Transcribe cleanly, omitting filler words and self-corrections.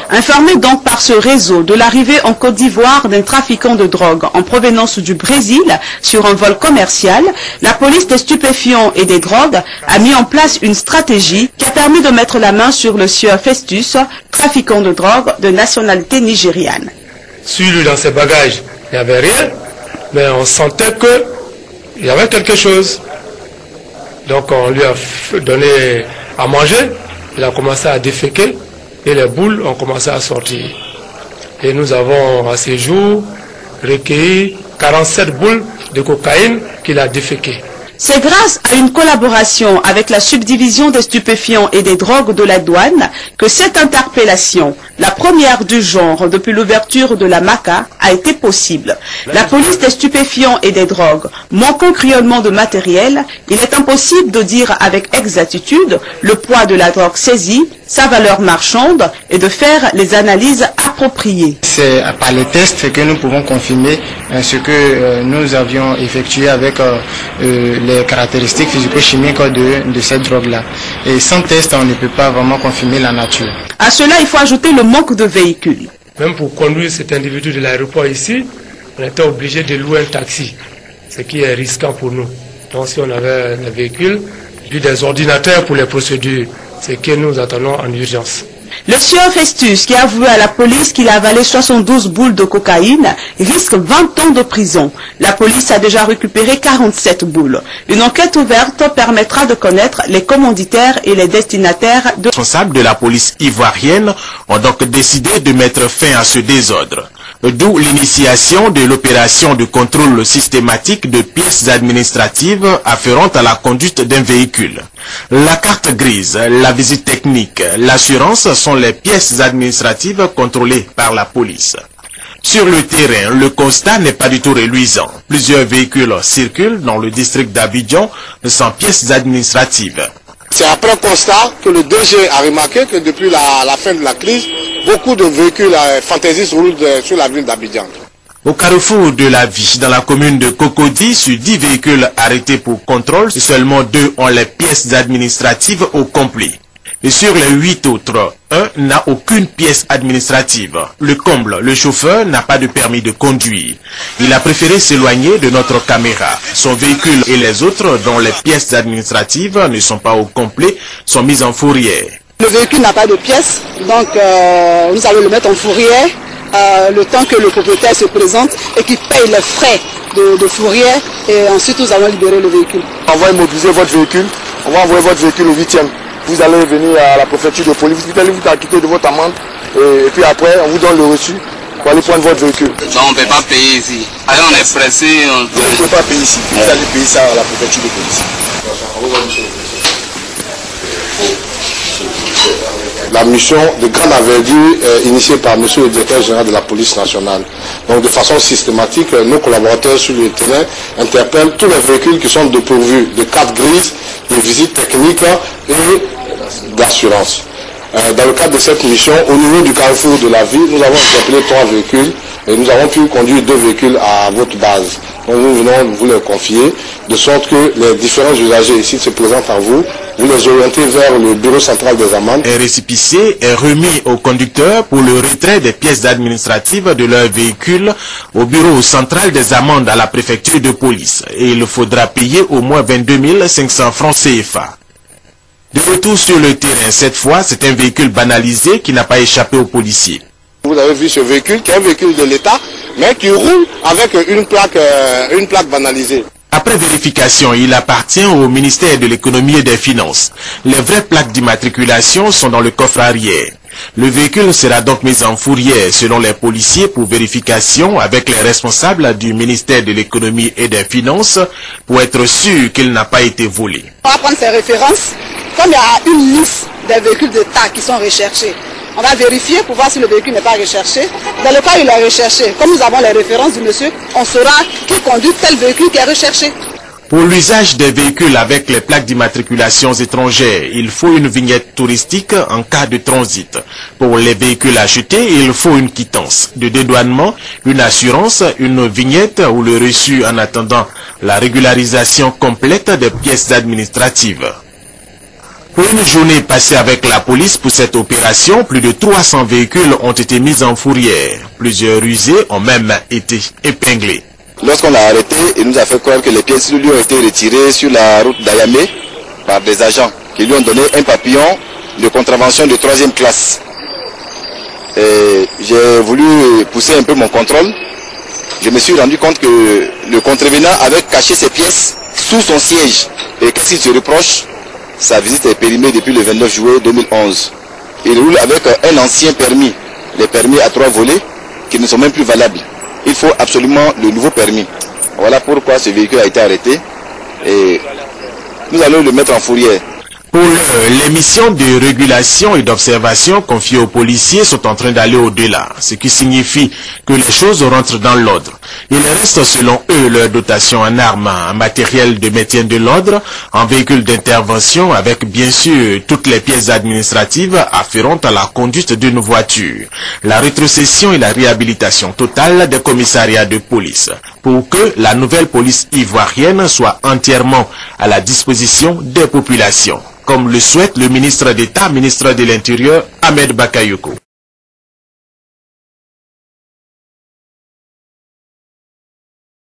Informé donc par ce réseau de l'arrivée en Côte d'Ivoire d'un trafiquant de drogue en provenance du Brésil sur un vol commercial, la police des stupéfiants et des drogues a mis en place une stratégie qui a permis de mettre la main sur le sieur Festus, trafiquant de drogue de nationalité nigériane. Sur lui, dans ses bagages, il n'y avait rien, mais on sentait qu'il y avait quelque chose. Donc on lui a donné à manger, il a commencé à déféquer et les boules ont commencé à sortir. Et nous avons à ce jour recueilli 47 boules de cocaïne qu'il a déféquées. C'est grâce à une collaboration avec la subdivision des stupéfiants et des drogues de la douane que cette interpellation, la première du genre depuis l'ouverture de la MACA, a été possible. La police des stupéfiants et des drogues manquant cruellement de matériel, il est impossible de dire avec exactitude le poids de la drogue saisie, sa valeur marchande et de faire les analyses appropriées. C'est par les tests que nous pouvons confirmer ce que nous avions effectué avec les caractéristiques physico-chimiques de cette drogue-là. Et sans test, on ne peut pas vraiment confirmer la nature. À cela, il faut ajouter le manque de véhicules. Même pour conduire cet individu de l'aéroport ici, on était obligé de louer un taxi, ce qui est risquant pour nous. Donc si on avait un véhicule, puis des ordinateurs pour les procédures, c'est que nous attendons en urgence. Le sieur Festus, qui a avoué à la police qu'il a avalé 72 boules de cocaïne, risque 20 ans de prison. La police a déjà récupéré 47 boules. Une enquête ouverte permettra de connaître les commanditaires et les destinataires de... Les responsables de la police ivoirienne ont donc décidé de mettre fin à ce désordre. D'où l'initiation de l'opération de contrôle systématique de pièces administratives afférentes à la conduite d'un véhicule. La carte grise, la visite technique, l'assurance sont les pièces administratives contrôlées par la police. Sur le terrain, le constat n'est pas du tout reluisant. Plusieurs véhicules circulent dans le district d'Abidjan sans pièces administratives. C'est après constat que le DG a remarqué que depuis la fin de la crise, beaucoup de véhicules fantaisistes roulent sur la ville d'Abidjan. Au carrefour de la vie, dans la commune de Cocody, sur 10 véhicules arrêtés pour contrôle, seulement 2 ont les pièces administratives au complet. Et sur les 8 autres, un n'a aucune pièce administrative. Le comble, le chauffeur n'a pas de permis de conduire. Il a préféré s'éloigner de notre caméra. Son véhicule et les autres, dont les pièces administratives ne sont pas au complet, sont mis en fourrière. Le véhicule n'a pas de pièces, donc nous allons le mettre en fourrière le temps que le propriétaire se présente et qu'il paye les frais de fourrière et ensuite nous allons libérer le véhicule. On va immobiliser votre véhicule, on va envoyer votre véhicule au 8e. Vous allez venir à la préfecture de police, vous allez vous acquitter de votre amende et puis après on vous donne le reçu pour aller prendre votre véhicule. Non, on ne peut pas payer ici. Alors on est pressé. Vous ne pouvez pas payer ici, vous allez payer ça à la préfecture de police. La mission de grande envergure initiée par M. le directeur général de la police nationale. Donc de façon systématique, nos collaborateurs sur le terrain interpellent tous les véhicules qui sont dépourvus de carte grise, de visite technique et d'assurance. Dans le cadre de cette mission, au niveau du carrefour de la ville, nous avons interpellé 3 véhicules et nous avons pu conduire 2 véhicules à votre base. Donc nous venons vous les confier, de sorte que les différents usagers ici se présentent à vous, vous les orientez vers le bureau central des amendes. Un récépissé est remis au conducteur pour le retrait des pièces administratives de leur véhicule au bureau central des amendes à la préfecture de police. Et il faudra payer au moins 22 500 francs CFA. De retour sur le terrain, cette fois, c'est un véhicule banalisé qui n'a pas échappé aux policiers. Vous avez vu ce véhicule, qui est un véhicule de l'État, mais qui roule avec une plaque banalisée. Après vérification, il appartient au ministère de l'économie et des finances. Les vraies plaques d'immatriculation sont dans le coffre arrière. Le véhicule sera donc mis en fourrière selon les policiers pour vérification avec les responsables du ministère de l'économie et des finances pour être sûr qu'il n'a pas été volé. On va prendre ces références. Comme il y a une liste des véhicules d'État qui sont recherchés, on va vérifier pour voir si le véhicule n'est pas recherché. Dans le cas où il est recherché, comme nous avons les références du monsieur, on saura qui conduit tel véhicule qui est recherché. Pour l'usage des véhicules avec les plaques d'immatriculation étrangères, il faut une vignette touristique en cas de transit. Pour les véhicules achetés, il faut une quittance de dédouanement, une assurance, une vignette ou le reçu en attendant la régularisation complète des pièces administratives. Pour une journée passée avec la police pour cette opération, plus de 300 véhicules ont été mis en fourrière. Plusieurs rusés ont même été épinglés. Lorsqu'on l'a arrêté, il nous a fait croire que les pièces lui ont été retirées sur la route d'Ayamé par des agents qui lui ont donné un papillon de contravention de 3e classe. J'ai voulu pousser un peu mon contrôle. Je me suis rendu compte que le contrevenant avait caché ses pièces sous son siège. Et qu'est-ce qu'il se reproche? Sa visite est périmée depuis le 29 juillet 2011. Il roule avec un ancien permis, les permis à 3 volets, qui ne sont même plus valables. Il faut absolument le nouveau permis. Voilà pourquoi ce véhicule a été arrêté et nous allons le mettre en fourrière. Pour les missions de régulation et d'observation confiées aux policiers sont en train d'aller au-delà, ce qui signifie que les choses rentrent dans l'ordre. Il reste selon eux leur dotation en armes, en matériel de maintien de l'ordre, en véhicules d'intervention avec bien sûr toutes les pièces administratives afférentes à la conduite d'une voiture, la rétrocession et la réhabilitation totale des commissariats de police, pour que la nouvelle police ivoirienne soit entièrement à la disposition des populations, comme le souhaite le ministre d'État, ministre de l'Intérieur, Ahmed Bakayoko.